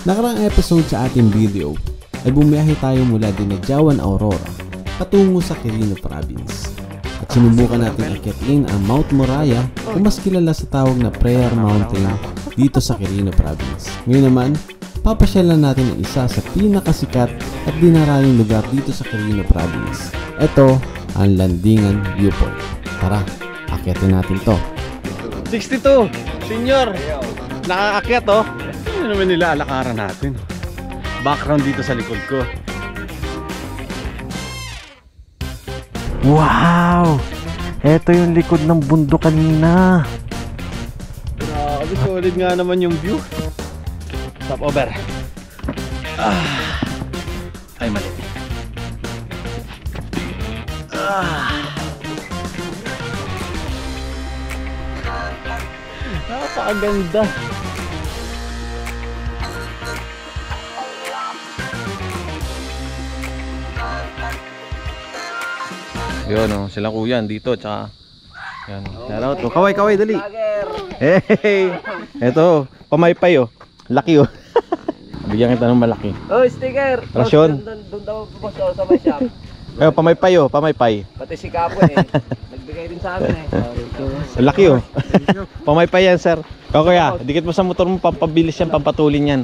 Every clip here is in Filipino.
Nakarang episode sa ating video ay bumiyahe tayo mula din na Jawan, Aurora patungo sa Quirino Province. At sinubukan natin akyatin ang Mount Moriah o mas kilala sa tawag na Prayer Mountain dito sa Quirino Province. Ngayon naman, papasyalan natin ang isa sa pinakasikat at dinarayong lugar dito sa Quirino Province. Ito ang Landingan Viewpoint. Tara, akyatin natin to. 62! Senior! Nakaakyat oh! Ano naman nila alakaran natin? Background dito sa likod ko. Wow! Ito yung likod ng bundok kanina. Grabe, solid nga naman yung view. Stop over. Ay, mali. Napakaganda. Yun oh, sila kuya dito tsaka yan. Shoutout oh. Kaway, dali. Hey. Ito, pamaypay oh. Laki oh. Bigyan kita ng malaki. Oh, sticker. Rasyon. Doon daw boss sa may shop. Eh, pamaypay oh, pamaypay. Pati si Kapo eh. Nagbigay din sa amin eh. Laki oh. Pamaypay yan, sir. Kuya, dikit mo sa motor mo, pampabilis yan, pampatulin yan.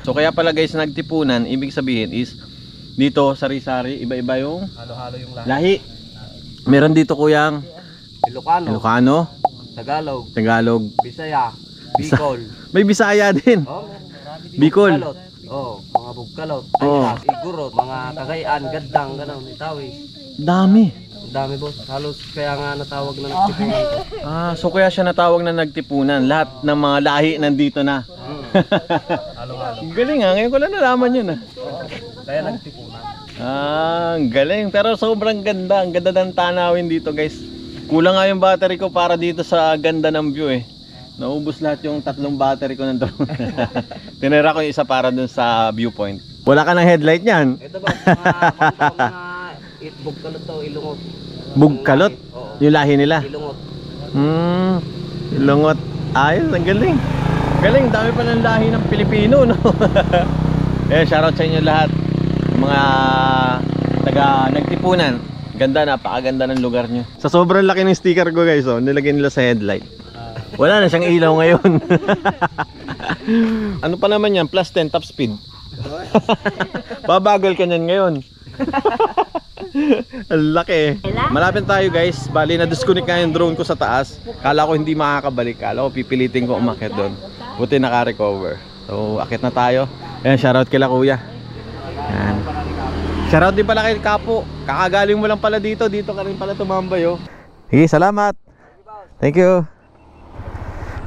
So kaya pala guys, nagtipunan, ibig sabihin is dito sari-sari, iba-iba yung Halo-halo yung lahi. Meron dito kuyang Ilocano, Tagalog, Bisaya, Bicol. May Bisaya din. Oh, Bicol. oh, mga Bugkalot, Oh. Ayas, Igorot, mga Cagayan, Gaddang, gano'n, Itawis. Dami. Ang dami boss. Halos kaya nga natawag na nagtipunan ko. So kaya siya natawag na nagtipunan. Lahat ng mga lahi nandito na. Halo-halo. Galing ha, ngayon ko lang nalaman yun ha. Kaya nagtipunan. Ang galing. Pero sobrang ganda. Ang ganda ng tanawin dito guys. Kulang nga yung battery ko para dito sa ganda ng view eh. Naubos lahat yung 3 battery ko ng drone. Tinira ko yung isa para dun sa viewpoint. Wala ka ng headlight niyan. Ito ba, mga Bugkalot to, Ilungot. Bugkalot? Oo. Yung lahi nila? Ilungot. Ilungot. Ayos, ang galing. Galing, dami pa ng lahi ng Pilipino, no? Eh, shoutout sa inyo lahat. Mga taga nagtipunan. Ganda, napakaganda ng lugar nyo. Sa sobrang laki ng sticker ko guys, oh, nilagay nila sa headlight. Wala na siyang ilaw ngayon. Ano pa naman yan? Plus 10 top speed. Babagal ka nyan ngayon. Ang laki. Malapit tayo guys. Bali na disconnect nga yung drone ko sa taas. Kala ko hindi makakabalik. Kala ko pipilitin ko umakyat doon. Buti naka-recover. So akit na tayo. Ayan, shoutout kila kuya. Ayan. Shoutout din pala kay Kapo. Kakagaling mo lang pala dito. Dito ka rin pala tumambay oh. Sige, salamat. Thank you.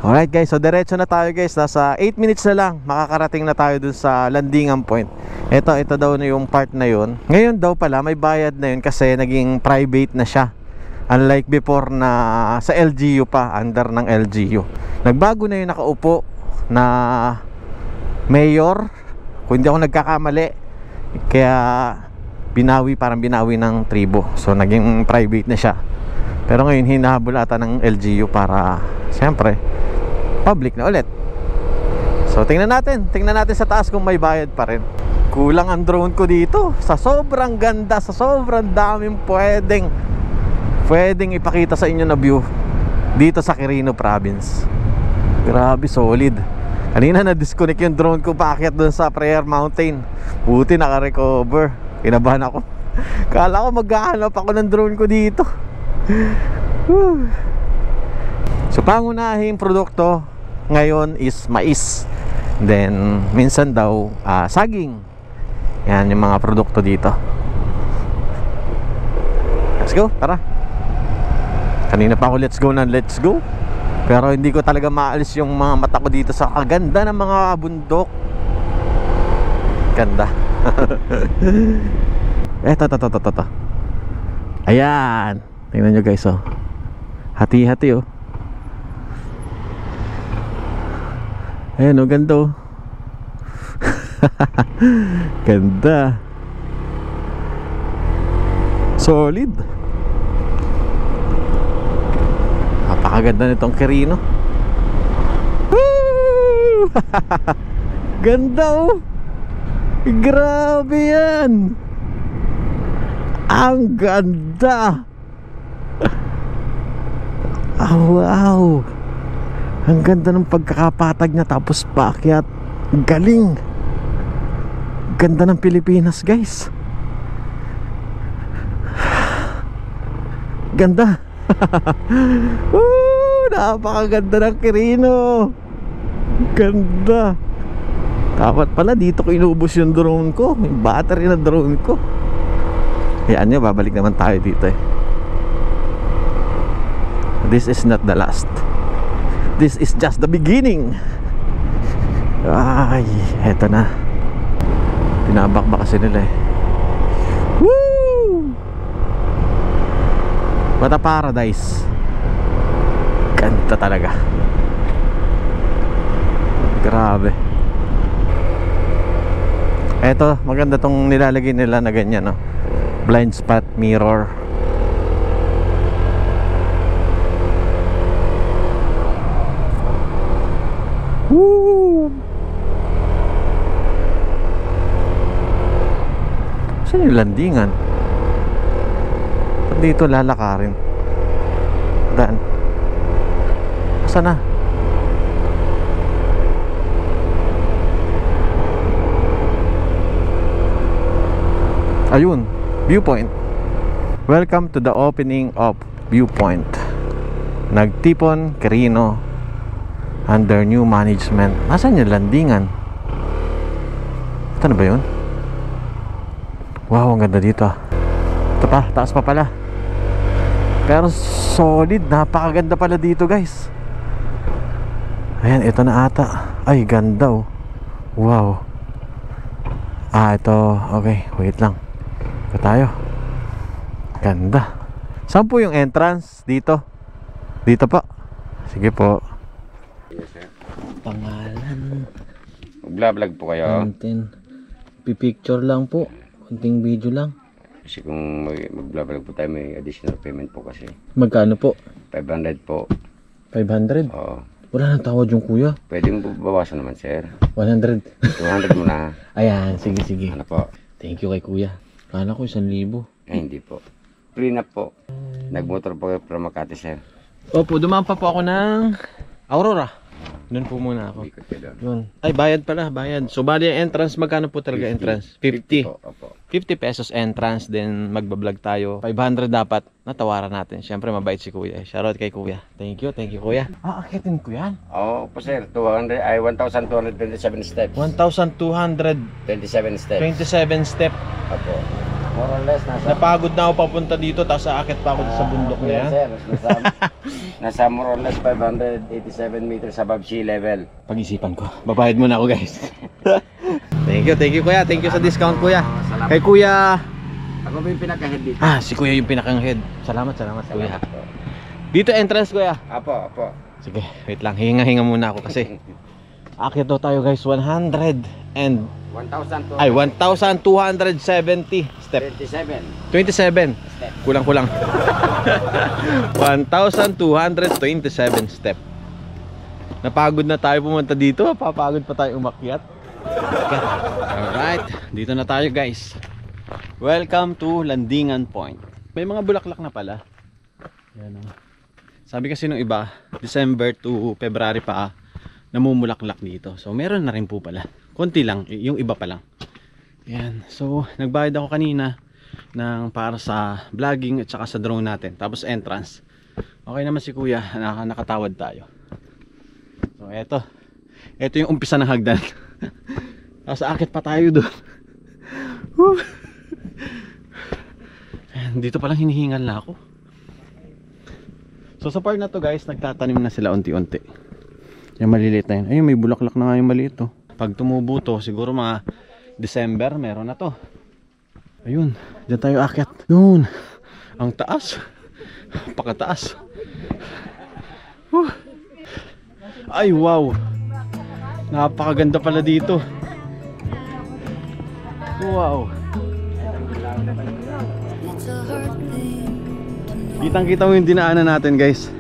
Alright guys, so diretso na tayo guys. Nasa 8 minutes na lang makakarating na tayo dun sa Landingan Point. Ito daw na yung part na yun. Ngayon daw pala may bayad na yun kasi naging private na siya. Unlike before na sa LGU pa, under ng LGU. Nagbago na yung nakaupo na mayor, kung hindi ako nagkakamali. Kaya parang binawi ng tribo. So naging private na siya. Pero ngayon hinahabol ata ng LGU para siyempre public na ulit. So tingnan natin sa taas kung may bayad pa rin. Kulang ang drone ko dito. Sa sobrang ganda, sa sobrang daming pwedeng ipakita sa inyo na view dito sa Quirino Province. Grabe, solid. Kanina na-disconnect yung drone ko paakyat doon sa Prayer Mountain. Buti naka-recover. Kinabahan ako. Kala ko maghahanap ako ng drone ko dito. So pangunahing produkto ngayon is mais. Then minsan daw saging. Yan yung mga produkto dito. Let's go, tara. Kanina pa ako let's go. Pero hindi ko talaga maalis yung mga mata ko dito sa kaganda ng mga bundok. Ganda. Ito. Ayan. Tingnan nyo guys oh. Hati-hati oh. Ayan oh, ganda oh. Ganda. Solid. Napakaganda nitong Quirino. Ganda oh. Grabe yan. Ang ganda. Oh, wow. Ang ganda ng pagkakapatag niya tapos paakyat. Galing. Ganda ng Pilipinas guys. Ganda. Napakaganda ng Quirino. Ganda. Dapat pala dito ko inubos yung drone ko. Yung battery na drone ko. Hayaan nyo, babalik naman tayo dito eh. This is not the last. This is just the beginning. Ay, eto na. Pinabakbak kasi nila eh. Woo! What a paradise. Ganda talaga. Grabe. Eto, maganda tong nilalagay nila na ganyan, no? Blind spot mirror. Woo! Saan yung landingan? Ba't dito lalakarin? Daan. Saan na? Ayun, viewpoint. Welcome to the opening of viewpoint. Nagtipon Quirino under new management. Nasaan yung landingan? Ito na ba yun? Wow, ang ganda dito. Ito pa, taas pa pala. Pero solid, napakaganda pala dito guys. Ayan, ito na ata. Ay, ganda oh. Wow. Ito, okay, wait lang. Ito tayo. Ganda. Saan po yung entrance? Dito? Dito po. Sige po. Pangalan. Mag-vlog po kayo. Content. Pipicture lang po. Kunting video lang. Kasi kung mag-vlog po tayo, may additional payment po kasi. Magkano po? 500 po. 500? Oo. Wala nang tawad yung kuya. Pwede mo bawasan naman, sir. 100. 200 muna. Ayan, sige sige. Ano po? Thank you kay kuya. Kala ko 1,000. Eh, hindi po. Free na po. Nagmotor po kayo from Makati, sir. Opo, dumaan pa po ako ng Aurora. Doon po muna ako. Ikot kayo doon. Yun. Ay, bayad pala, bayad. So, bali yung entrance, magkano po talaga entrance? 50. Po, opo. 50 pesos entrance, then magbablog tayo. 500 dapat, natawaran natin. Siyempre, mabait si kuya. Shoutout kay kuya. Thank you kuya. Akitin ko yan. Oo po, sir. 1,227 steps. 1,227 27 steps. step. Opo. More or less, Napagod na ako papunta dito, tapos aakit pa ako sa bundok na yan. Sir, nasa more or less 587 meters above sea level. Pag-isipan ko. Babayad muna ako guys. Thank you kuya. Thank you sa discount kuya. Kay kuya. Ako ba yung pinaka-head dito? Si kuya yung pinakang head. Salamat kuya. Dito entrance kuya. Apo. Sige, wait lang. Hinga-hinga muna ako kasi akit daw tayo guys. 1,270 step. 27. Kulang-kulang. 1,227 step. Napagod na tayo pumunta dito. Papagod pa tayo umakyat. Alright, dito na tayo guys. Welcome to Landingan Point. May mga bulaklak na pala. Yan, sabi kasi nung iba, December to February pa namumulaklak dito. So meron na rin po pala. Konti lang, yung iba pa lang. Yan. So nagbayad ako kanina ng para sa vlogging at saka sa drone natin. Tapos entrance. Okay naman si kuya, nakatawad tayo. So eto yung umpisa ng hagdan. Tapos aakit pa tayo doon. Dito palang hinihingal na ako. So sa part na to guys, nagtatanim na sila unti-unti. Yung maliliit na yun. Ayun, may bulaklak na nga yung maliit to. Pag tumubo to, siguro mga December, meron na to. Ayun, dyan tayo akyat. Yun, ang taas. Pakataas. Ay wow, napakaganda pala dito. Wow. Kitang kita mo yung dinaanan natin guys.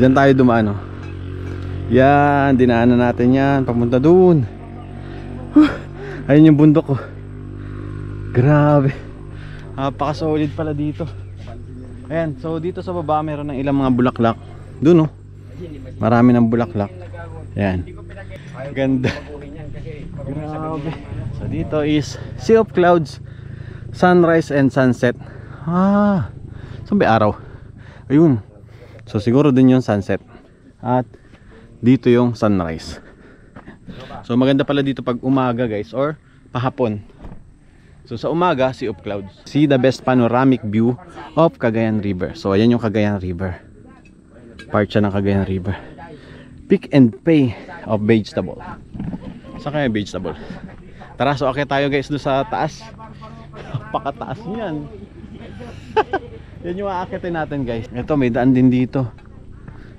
Diyan tayo dumaan oh. Yan, dinaanan natin yan. Papunta dun. Ayun yung bundok ko. Grabe. Napaka-solid pala dito. Ayan, so dito sa baba meron ng ilang mga bulaklak. Doon oh. Marami ng bulaklak. Ayan. Ganda. Grabe. So dito is Sea of Clouds, sunrise and sunset. Saan ba araw? Ayun. So siguro din yung sunset. At dito yung sunrise. So maganda pala dito pag umaga guys, or pahapon. So sa umaga, Sea of Clouds. See the best panoramic view of Cagayan River. So ayan yung Cagayan River. Part siya ng Cagayan River. Pick and pay of vegetable. Saan kaya vegetable? Tara, so okay tayo guys doon sa taas. Napakataas niyan. Yan yung aakitin natin guys. Ito may daan din dito.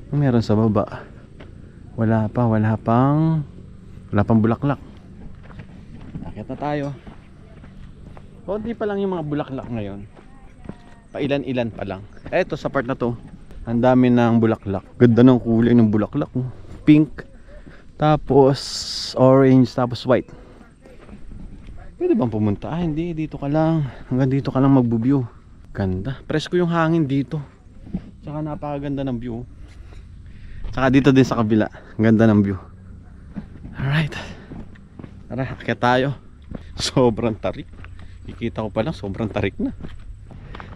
Meron sa baba. Wala pang bulaklak. Akit na tayo. Konti pa lang yung mga bulaklak ngayon. Pailan-ilan pa lang. Eto sa part na to, ang dami ng bulaklak. Ganda ng kulay ng bulaklak. Pink, tapos orange, tapos white. Pwede bang pumunta? Hindi, dito ka lang. Hanggang dito ka lang magbu-view. Ganda. Presko yung hangin dito. Saka napakaganda ng view. Saka dito din sa kabila. Ganda ng view. Alright. Tara, akit tayo. Sobrang tarik. Kikita ko pa lang, sobrang tarik na.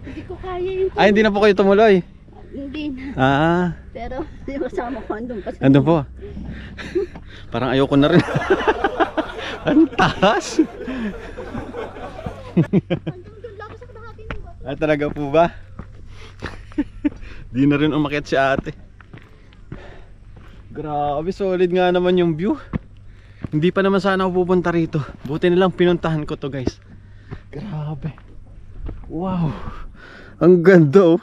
Hindi ko kaya yun. Ay, hindi na po kayo tumuloy. Hindi na. Pero yung kasama ko andun pa. Andun po. Parang ayoko na rin. Ang taas. Ay, talaga po ba? Di na rin umakyat si ate. Grabe, solid nga naman yung view. Hindi pa naman sana ako pupunta rito. Buti nilang pinuntahan ko to guys. Grabe. Wow. Ang ganda oh.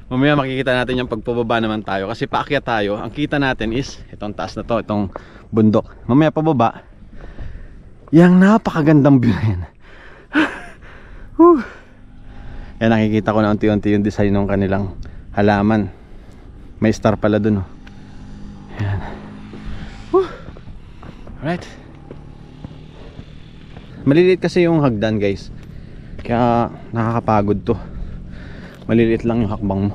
Mamaya makikita natin yung pagpababa naman tayo. Kasi paakyat tayo. Ang kita natin is itong taas na to, itong bundok. Mamaya pababa, yung napakagandang view na yan. Yan, nakikita ko na unti-unti yung design ng kanilang halaman. May star pala dun oh. Yan. Alright. Maliliit kasi yung hagdan guys. Kaya nakakapagod to. Maliliit lang yung hakbang mo.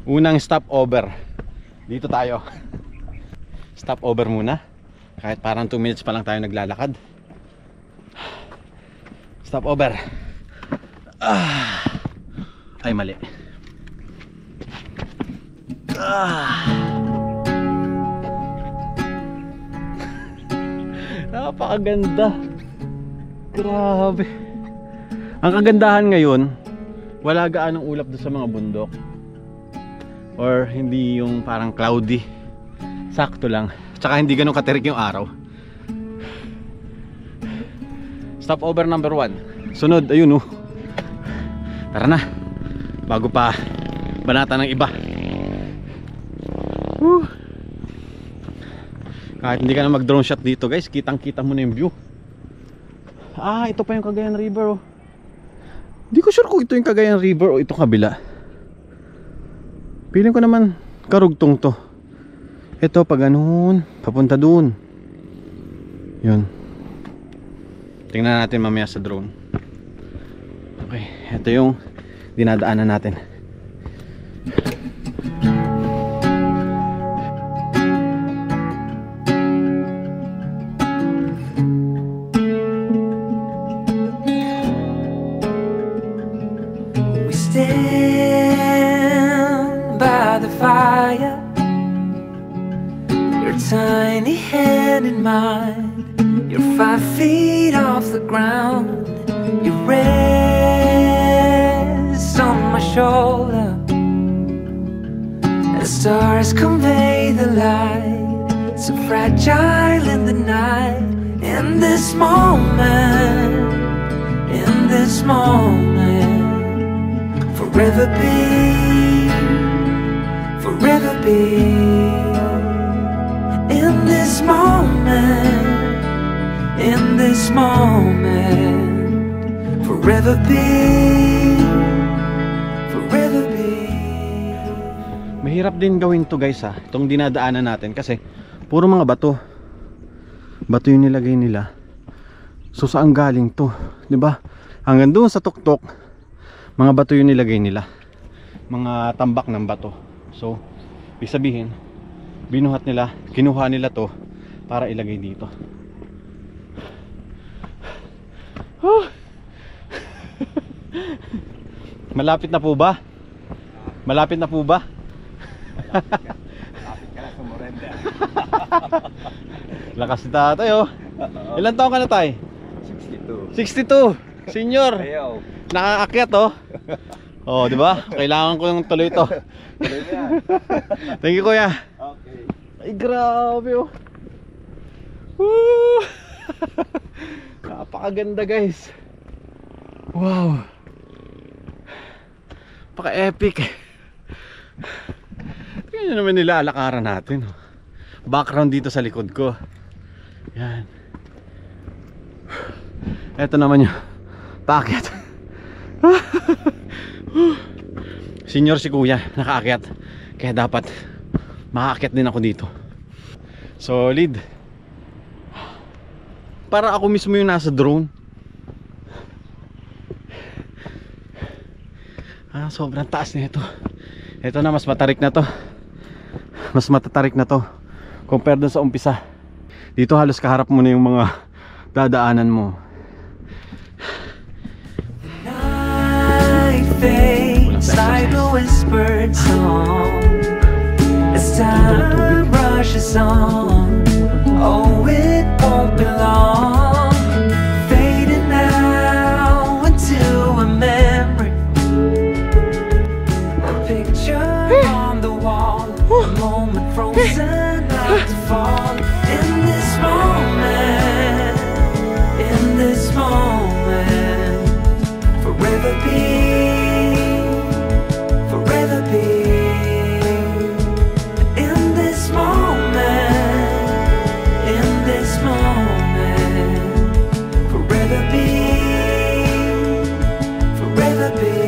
Unang stop over. Dito tayo. Stop over muna. Kahit parang 2 minutes pa lang tayo naglalakad. Stop over. Ay mali. Napakaganda. Grabe. Ang kagandahan ngayon, wala gaanong ulap doon sa mga bundok. Or hindi yung parang cloudy. Sakto lang. Tsaka hindi ganun katirik yung araw. Stop over number 1. Sunod, ayun oh. Tara na. Bago pa banata ng iba. Kahit hindi ka na mag drone shot dito guys, kitang kita mo na yung view. Ito pa yung Cagayan River oh. Hindi ko sure kung ito yung Cagayan River o ito kabila. Feeling ko naman karugtong to. Ito pa ganun, papunta dun. Yun. Tingnan natin mamaya sa drone. Okay, ito yung dinadaanan natin. Fire, your tiny hand in mine. You're 5 feet off the ground. You rest on my shoulder. The stars convey the light, so fragile in the night. In this moment, forever be in this moment, forever be. Mahirap din gawin to guys ha, itong dinadaanan natin kasi puro mga bato. Bato yung nilagay nila. So saan galing to? 'Di ba? Hanggang doon sa tuktok, mga bato yung nilagay nila. Mga tambak ng bato. So, ibig sabihin, binuhat nila, kinuha nila to para ilagay dito. Malapit na po ba? Malapit na po ba? Lapit ka na sumurenda. Lakas ni tatay oh. Ilan taon ka na tay? 62. 62. Senior. Ayaw. Nakaakyat oh. Oh, di ba? Kailangan ko ng tuloy ito. Tuloy na. Thank you kuya. Okay. Ay grabe oh. Woo! Napakaganda guys. Wow. Paka-epic. Tingnan naman nila alakaran natin. Background dito sa likod ko. Yan. Ito naman yung paakyat. Senior si kuya, nakaakyat. Kaya dapat makaakyat din ako dito. Solid. Para ako mismo yung nasa drone. Sobrang taas na ito. Ito na, mas matarik na to. Mas matatarik na to compare dun sa umpisa. Dito halos kaharap mo na yung mga dadaanan mo. Night fades like a whispered song as time rushes on. Oh, it won't be long, fading now into a memory, a picture on the wall, a moment frozen not to fall. In this moment, in this moment, forever be, forever be. In this moment, in this moment, forever be, forever be. Forever be, forever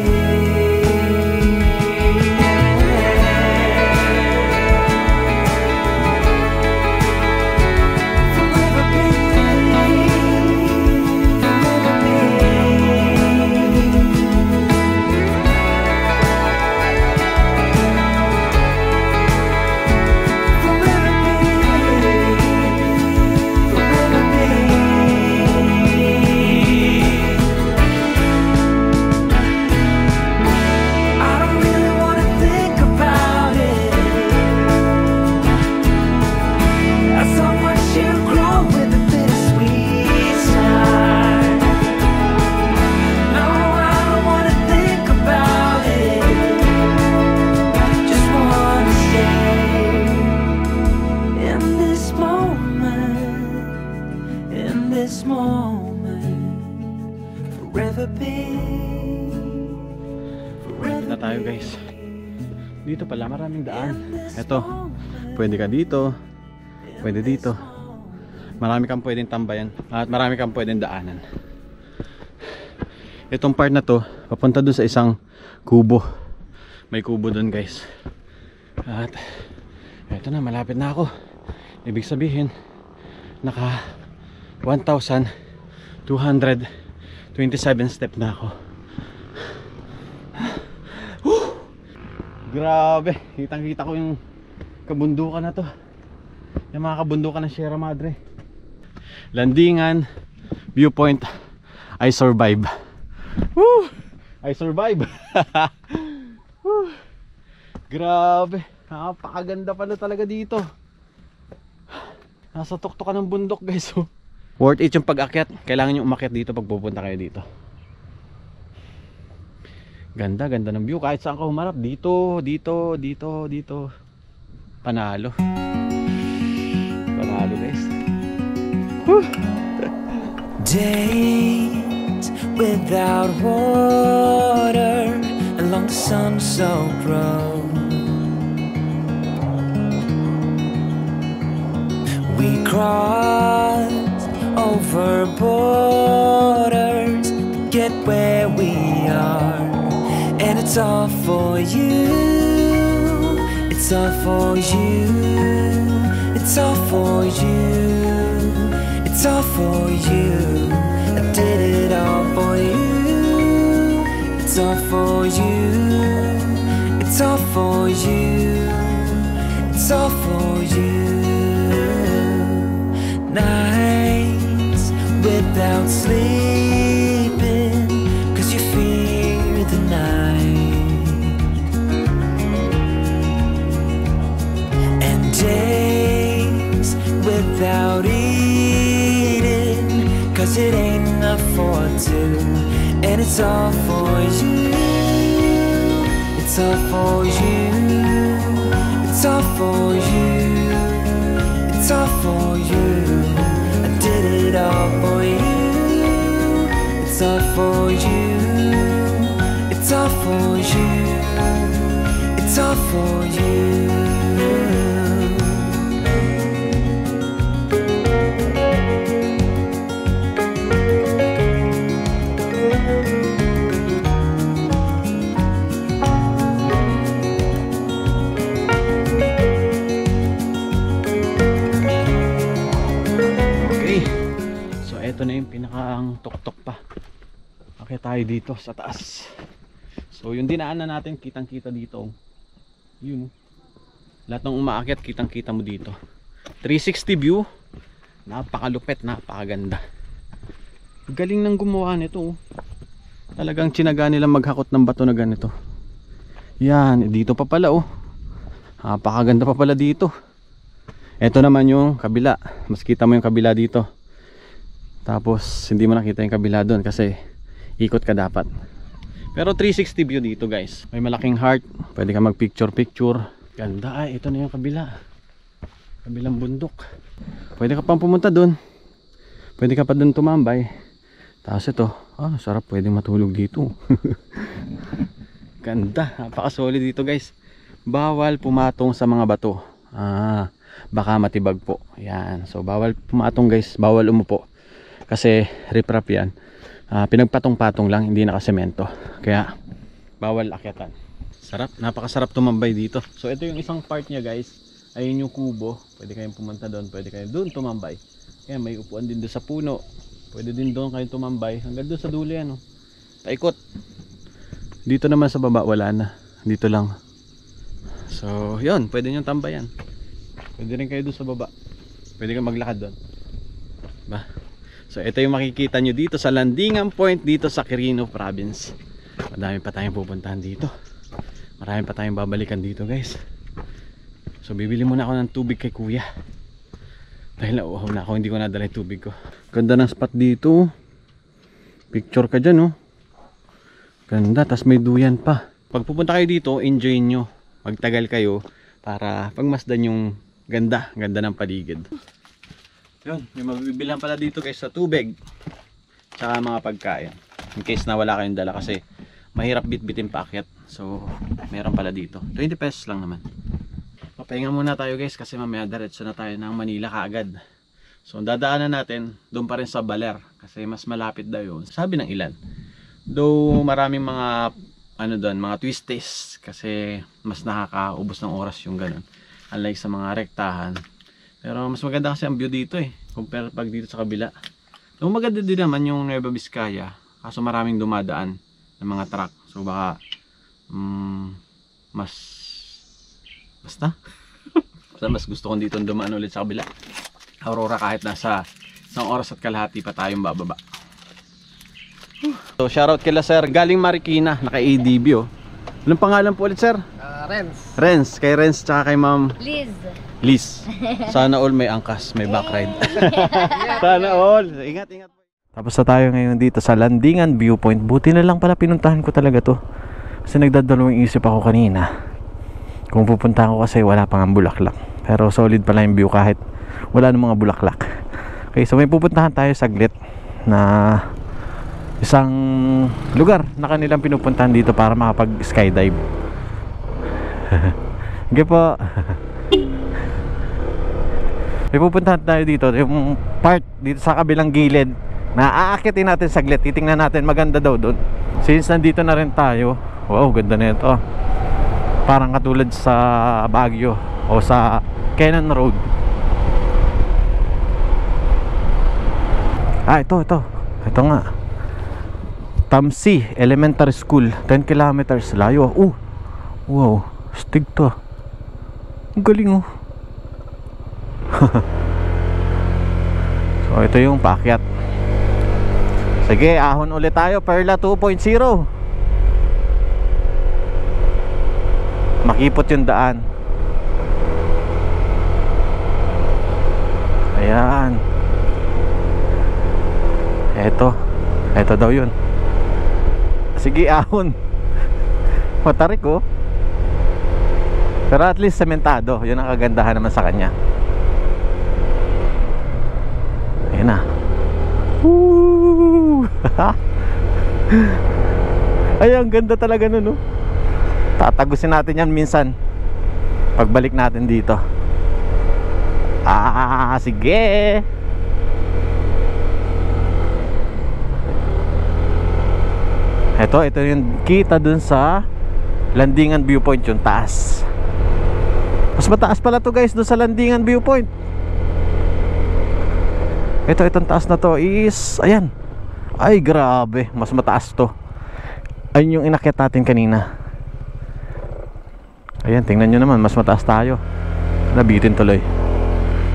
I don't really wanna think about it. I saw what you grow with a bittersweet start. No, I don't wanna think about it. Just wanna stay in this moment, in this moment, forever be. Na tayo guys. Dito pala maraming daan. Eto, pwede ka dito, pwede dito. Marami kang pwedeng tambayan at marami kang pwedeng daanan. Itong part na to papunta dun sa isang kubo. May kubo dun guys. At eto na, malapit na ako. Ibig sabihin naka 1,227 step na ako. Grabe, kitang kita ko yung kabundukan na to. Yung mga kabundukan ng Sierra Madre. Landingan, viewpoint, I survive. Woo! I survive. Woo! Grabe, napakaganda pala talaga dito. Nasa tuktok ka ng bundok guys. Worth it yung pag-akyat. Kailangan nyo umakyat dito pag pupunta kayo dito. Ganda, ganda ng view. Kahit saan ka humarap. Dito, dito, dito, dito. Panalo. Panalo guys. Whew. Days without water along the sun-soaked road. We crossed over borders to get where we are. And it's all for you, it's It's all for you. It's all for you. It's all for you. I did it all for you. It's all for you. It's all for you. It's all for you. Nights without sleeping 'cause you fear the night, and days without eating 'cause it ain't enough for two. And it's all for you. It's all for you. It's all for you. It's all for you. I did it all for you. It's all for you. It's all for you. It's all for you. Ito na yung pinakaang tuktok pa. Okay, tayo dito sa taas. So yung dinaanan natin, kitang kita dito. Yun, lahat ng umaakyat kitang kita mo dito. 360 view. Napakalupit, napakaganda. Galing ng gumawa nito. Talagang tsinaga nila maghakot ng bato na ganito. Yan, dito pa pala napakaganda pa pala dito. Ito naman yung kabila. Mas kita mo yung kabila dito. Tapos hindi mo nakita yung kabila doon kasi ikot ka dapat. Pero 360 view dito guys. May malaking heart. Pwede ka mag picture. Ganda. Ay, ito na yung kabila. Kabilang bundok. Pwede ka pang pumunta doon. Pwede ka pa doon tumambay. Tapos ito, sarap, pwede matulog dito. Ganda. Napaka-solid dito guys. Bawal pumatong sa mga bato. Baka matibag po. Yan. So bawal pumatong guys. Bawal umupo. Kasi riprap yan. Pinagpatong-patong lang, hindi nakasemento. Kaya bawal akyatan. Sarap, napakasarap tumambay dito. So ito yung isang part niya guys. Ayun yung kubo. Pwede kayong pumunta doon, pwede kayong doon tumambay. Kaya may upuan din doon sa puno. Pwede din doon kayong tumambay. Hanggang doon sa dulo yan. Paikot. Dito naman sa baba wala na. Dito lang. So yun, pwede nyo tambayan. Pwede rin kayo doon sa baba. Pwede kayong maglakad doon. Ba? So ito yung makikita nyo dito sa landingan point dito sa Quirino Province. Madami pa tayong pupuntahan dito. Marami pa tayong babalikan dito guys. So bibili muna ako ng tubig kay kuya. Dahil nauuhaw na ako, hindi ko nadala yung tubig ko. Ganda ng spot dito. Picture ka dyan Ganda, tas may duyan pa. Pag pupunta kayo dito, enjoy nyo. Magtagal kayo para pagmasdan yung ganda ng paligid. Yun, may mabibilan pala dito guys sa tubig tsaka mga pagkain in case na wala kayong dala kasi mahirap bitbitin paakyat. So meron pala dito, 20 pesos lang naman. Papahinga muna tayo guys kasi mamaya diretso na tayo ng Manila kaagad. So dadaanan natin doon pa rin sa Baler kasi mas malapit daw yun, sabi ng ilan. Though maraming mga doon, mga twisties kasi mas nakakaubos ng oras yung ganun, unlike sa mga rektahan. Pero mas maganda kasi ang view dito compare pag dito sa kabila. So maganda din naman yung Nueva Vizcaya, kaso maraming dumadaan ng mga truck. So baka basta mas gusto kong dito dumaan ulit sa kabila. Aurora kahit nasa 1 oras at kalahati pa tayong bababa. So shoutout kila sir, galing Marikina, naka ADB Anong pangalan po ulit sir? Renz. Kay Renz tsaka kay ma'am Liz. Sana all may angkas, may back ride. Sana all. Ingat. Tapos na tayo ngayon dito sa Landingan Viewpoint. Buti na lang pala pinuntahan ko talaga to. Kasi nagdadalawang isip ako kanina kung pupuntahan ko kasi wala pang bulaklak. Pero solid pala yung view kahit wala ng mga bulaklak. Okay, so may pupuntahan tayo saglit na isang lugar na kanilang pinupuntahan dito para makapag skydive. Okay po. May pupuntahan tayo dito, yung part dito sa kabilang gilid na aakitin natin saglit, titingnan natin, maganda daw doon. Since nandito na rin tayo, wow, ganda na ito. Parang katulad sa Baguio o sa Kenan Road. Ito nga, Tamsi Elementary School, 10 kilometers layo. Wow, stig to. Ang galing oh. So ito yung paakyat. Sige, ahon ulit tayo. Perla 2.0. Makipot yung daan. Ayan. Ito daw yun. Sige, ahon. Matarik oh. Pero at least sementado. Yun ang kagandahan naman sa kanya. Ayan na. Woo! Ay, ang ganda talaga nun, no? Tatagusin natin yan minsan pagbalik natin dito. Sige. Ito yung kita dun sa Landingan Viewpoint, yung taas. Mas mataas pala to guys, dun sa Landingan Viewpoint. Itong taas na to is, ayan. Ay grabe, mas mataas to. Ayun yung inakyat natin kanina. Ayan, tingnan nyo naman, mas mataas tayo. Nabitin tuloy.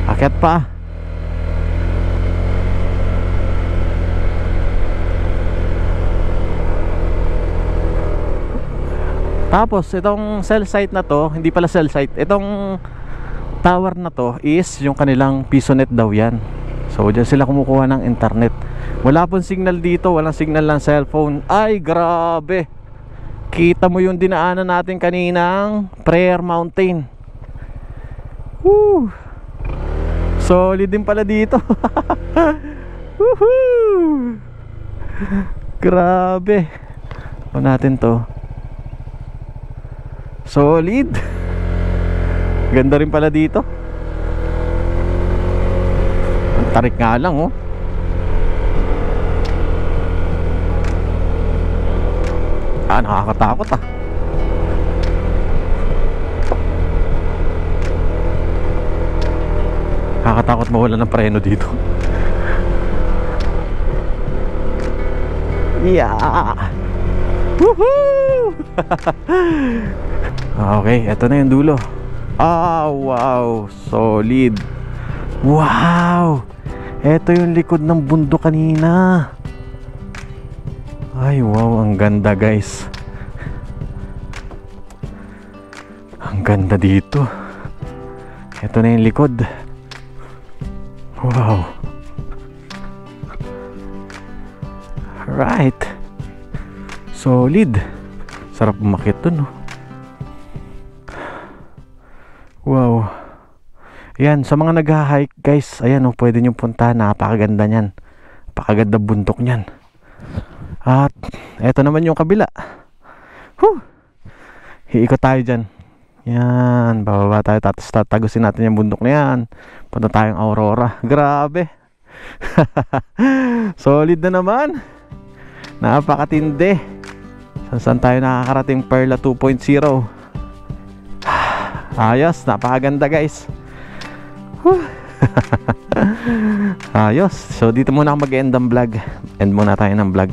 Akyat pa. Tapos itong cell site na to, hindi pala cell site, itong tower na to is yung kanilang PisoNet daw yan. So dyan sila kumukuha ng internet. Wala pong signal dito, walang signal ng cellphone. Ay grabe. Kita mo yung dinaanan natin kaninang Prayer Mountain. Woo! Solid din pala dito. Woohoo! Grabe. O natin to. Solid. Ganda rin pala dito. Ang tarik nga lang oh. Nakakatakot ah. Nakakatakot mawala ng preno dito. Yeah. Woohoo! Okay, eto na yung dulo. Wow, solid. Wow, eto yung likod ng bundok kanina. Ay wow, ang ganda guys. Ang ganda dito. Eto na yung likod. Wow. Right. Solid. Sarap umakyat dun no. Wow. Ayan, sa mga nag-hike guys, ayan oh, pwede nyo puntahan. Napakaganda nyan. Napakaganda bundok nyan. At eto naman yung kabila. Iikot tayo dyan. Yan, bababa tayo. Tapos tatagusin natin yung bundok na yan. Punta tayong Aurora. Grabe. Solid na naman. Napakatindi. Saan tayo nakakarating? Perla 2.0. Ayos, napakaganda guys. Ayos. So dito muna ako mag-end ng vlog. End muna tayo ng vlog.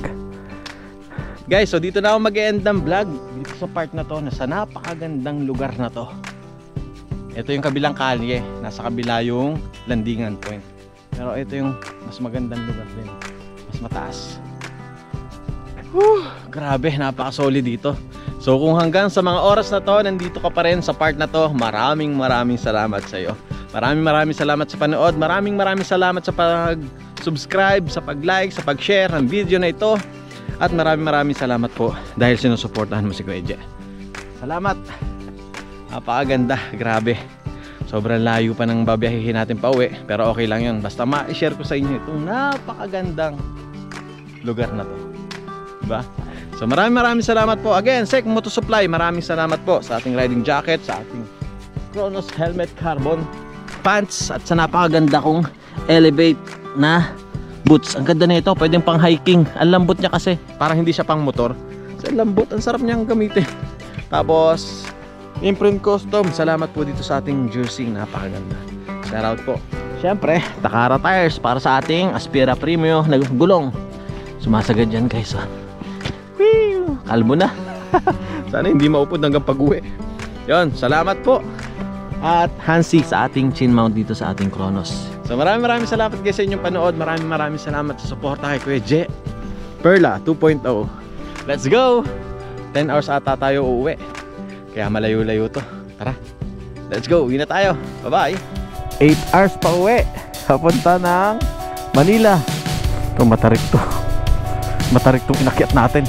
Guys, so dito na ako mag-end ng vlog. Dito sa part na to, nasa napakagandang lugar na to. Ito yung kabilang kalye. Nasa kabila yung Landingan Point. Pero ito yung mas magandang lugar din. Mas mataas. Grabe, napaka-solid dito. So kung hanggang sa mga oras na to nandito ka pa rin sa part na to, maraming salamat sa iyo. Maraming salamat sa panood. Maraming salamat sa pag-subscribe, sa pag-like, sa pag-share ng video na ito. At maraming salamat po dahil sinusuportahan mo si Kuya Eje. Salamat. Napakaganda, grabe. Sobrang layo pa ng babiyahihin natin pa uwi, pero okay lang 'yun. Basta ma-share ko sa inyo itong napakagandang lugar na to. Diba? So maraming salamat po. Again, Sek Moto Supply, maraming salamat po sa ating riding jacket, sa ating Kronos helmet carbon pants, at sa napakaganda kong Elevate na boots. Ang ganda nito, pwedeng pang hiking. Ang lambot niya kasi, parang hindi siya pang motor. So lambot, ang sarap niyang gamitin. Tapos Imprint Custom, salamat po dito sa ating jersey, napakaganda. Shout out po. Siyempre, Takara Tires para sa ating Aspira Premium na gulong. Sumasagad yan guys. Kalbo na. Sana hindi maupod hanggang pag-uwi. Yon, salamat po. At Hansi sa ating chin mount dito sa ating Kronos. So maraming salamat guys sa inyong panood. Maraming salamat sa suporta kay Kuya J Perla 2.0. Let's go! 10 hours ata tayo uuwi. Kaya malayo-layo to. Tara, let's go, uwi na tayo. Bye bye. 8 hours pa uwi. Papunta ng Manila. Ito matarik to. Matarik tong inakyat natin.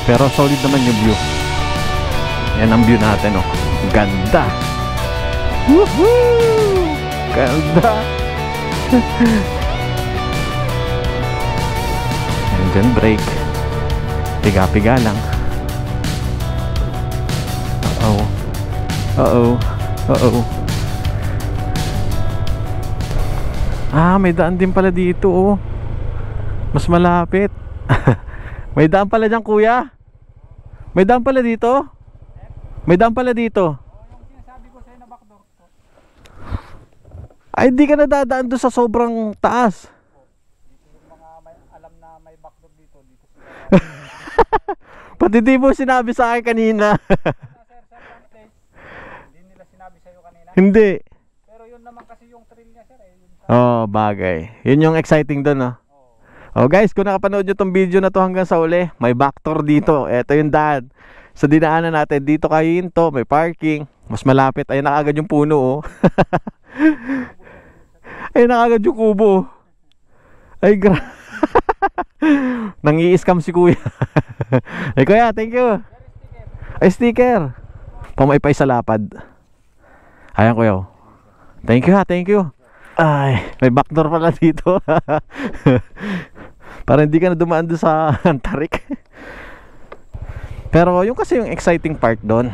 Pero solid naman yung view. Yan ang view natin, oh. Ganda. Woohoo! Ganda. Engine brake. Piga-piga lang. Uh-oh. Uh-oh. Uh-oh. Ah, may daan din pala dito, oh. Mas malapit. May daan pala dyan, kuya. May daan pala dito. May daan pala dito. Yung sinasabi ko sa'yo na backdoor ko. Ay, hindi ka nadadaan doon sa sobrang taas. Yung mga alam na may backdoor dito Pati di mo sinabi sa akin kanina. Sir, hindi nila sinabi sa'yo kanina. Hindi. Pero yun naman kasi yung thrill niya, sir. Oh, bagay. Yun yung exciting doon, oh. Oh guys, kung nakapanood nyo tong video na to hanggang sa uli, may backdoor dito. Ito yung daan. Sa dinaanan natin, dito kayo hinto, may parking. Mas malapit. Ayun na agad yung puno, oh. Ayun na agad yung kubo. Ay, Nang-i-scam si kuya. Ay kuya, thank you. Ay, sticker. Pamaypay sa lapad. Ayan kuya. Thank you ha, thank you. Ay, may backdoor pala dito. Para hindi ka na dumaan doon sa tarik. Pero yung kasi yung exciting part doon,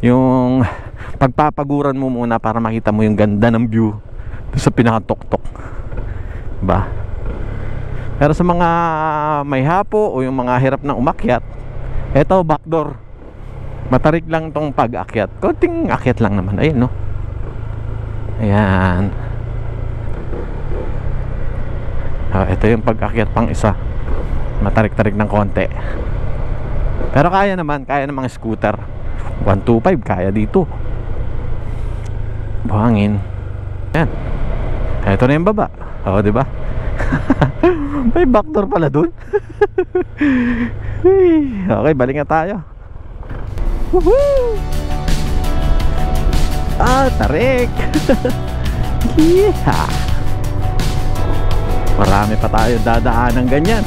yung pagpapaguran mo muna para makita mo yung ganda ng view sa pinakatuktok, diba? Pero sa mga may hapo o yung mga hirap ng umakyat, eto backdoor. Matarik lang tong pag-akyat. Konting akyat lang naman. Ayun, no? Ayan. Ito yung pag-akyat pang isa. Matarik-tarik ng konti. Pero kaya naman mga scooter. 125 kaya dito. Buhangin. Ayan. Ito na yung baba. Oo, diba? May backdoor pala dun. Okay, balik na tayo. Woohoo! Ah, tarik. Yeah. Marami pa tayo dadaan ng ganyan.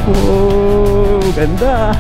Oh, ganda.